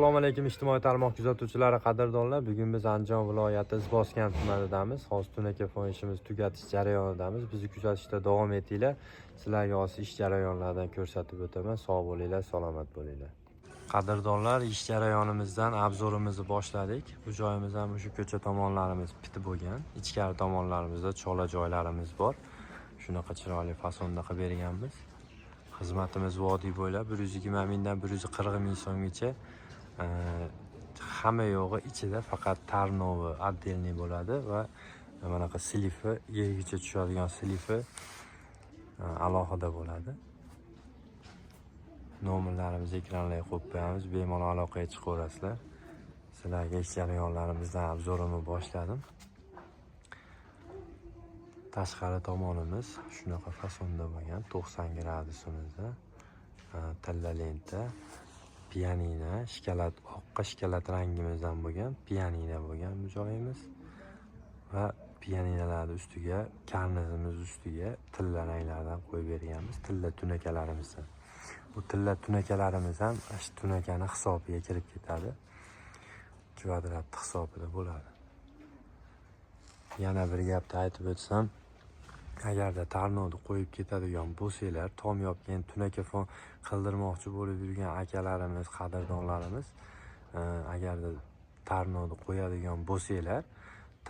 Assalomu alaykum ijtimoiy tarmoq kuzatuvchilari, qadrdonlar. Bugun biz Andijon viloyati Izboskan tumanidamiz. Hozir tunaki fon ishimizni tugatish jarayonidamiz. Bizni kuzatishda davom etinglar. Sizlarga hozir ish jarayonlaridan ko'rsatib o'taman. Sog' bo'linglar, salomat bo'linglar. Qadrdonlar, ish jarayonimizdan obzorimizni boshladik. Bu joyimiz ham shu ko'cha tomonlarimiz bitib bo'lgan. Ichkari tomonlarimizda chola joylarimiz bor. Shunaqa chiroyli fasonda qilib berganmiz. Xizmatimiz vodiy bo'ylab 120 mingdan 140 ming so'mgacha. Hamma yo'g'i ichida faqat tarnovi отдельный bo'ladi va bunaqa slifi, yergacha tushadigan slifi alohida bo'ladi. Nomerlarimizni ekranlarga qo'yib qo'yamiz, bemalol aloqaga chiqaverasizlar. Sizlarga ish jarayonlarimizdan obzorini boshladim. Tashqari tomonimiz shunaqa fasonda bo'lgan, 90 gradusimizda tilla lenta, pianina, shikolat, oqqa shikolat rangimizdan bo'lgan pianina bo'lgan bu joyimiz va pianinalarning ustiga, karnizimiz ustiga tilla ranglardan qo'yib berganmiz, tilla tunakalarimizdan. Bu tilla tunakalarimiz ham shu tunakani hisobiga kirib ketadi. Kvadrat hisobida bo'ladi. Yana bir gapni aytib o'tsam, agarda tarnovni qo'yib ketadigan bo'lsanglar, tom yopgan tunaka fon qildirmoqchi bo'lib yurgan akalarimiz, qadrdonlarimiz, agarda tarnovni qo'yadigan bo'lsanglar,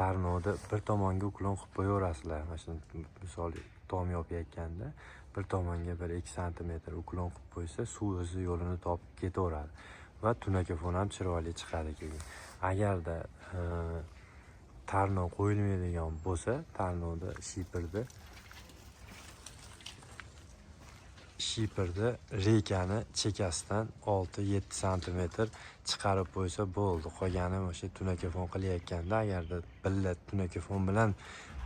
tarnovni bir tomonga uklon qilib qo'yaverasizlar. Mana misol tom yopayotganda bir tomonga 1-2 sm uklon qilib qo'ysa, suv o'zi yo'lini topib ketaveradi va tunaka fon ham chiroyli chiqadi keyin. Agarda tarnov qo'yilmaydigan bo'lsa, tarnovda shipirni rekani chekasidan 6-7 sm chiqarib qo'ysa bo'ldi. Qolgani o'sha tunaka fon qilayotganda agarda billa tunaka fon bilan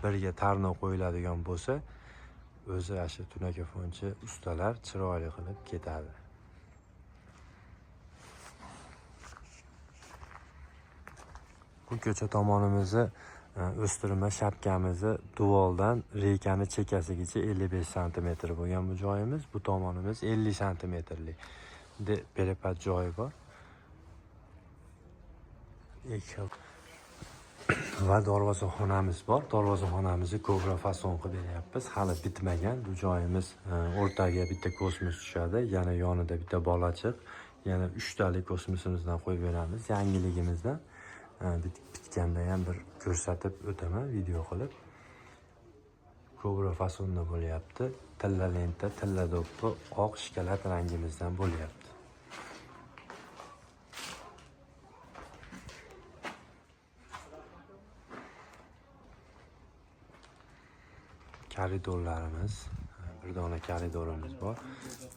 birga tarnov qo'yiladigan bo'lsa, o'zi shu tunaka fonchi ustalar chiroyli qilib ketadi. Bu ko'cha tomonimizni o'stirma shapkamizni duvoldan rekani chekasigacha 55 sm bo'lgan bu joyimiz. Bu tomonimiz 50 sm-lik berapat joyi bor. Va darvozaxonamiz bor. Darvozaxonamizni ko'proq fason qilib beryapmiz. Hali bitmagan. Bu joyimiz o'rtaga bitta kosmos tushadi, yana yonida bitta bolachiq, yana 3 talik kosmosimizdan qo'yib beramiz. Yangiligimizdan bitganda ham bir ko'rsatib o'taman video qilib. Kobra fasonda bo'lyapti. Tilla lenta, tilla do'ppi, oq shikolat rangimizdan bo'lyapti. Koridorlarimiz, bir dona koridorimiz bor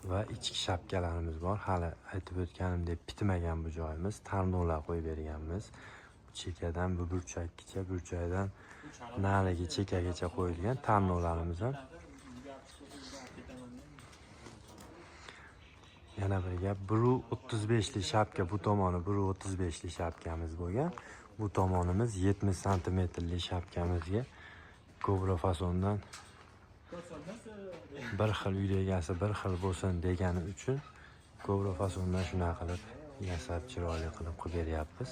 va ichki shapkalarimiz bor. Hali aytib o'tganimdek bitmagan bu joyimiz. Tarnovlar qo'yib berganmiz. Chekadan bu burchakgacha, burchakdan narigi chekagacha qo'yilgan tarnovlarimiz ham. Yana bir gap, 1.35 lik shapka, bu tomoni 1.35 lik shapkamiz bo'lgan. Bu tomonimiz 70 sm lik shapkamizga Cobra fasondan bir xil uy egasi bir xil bo'lsin degani uchun Cobra fasondan shunaqa qilib yasab chiroyli qilib beryapmiz.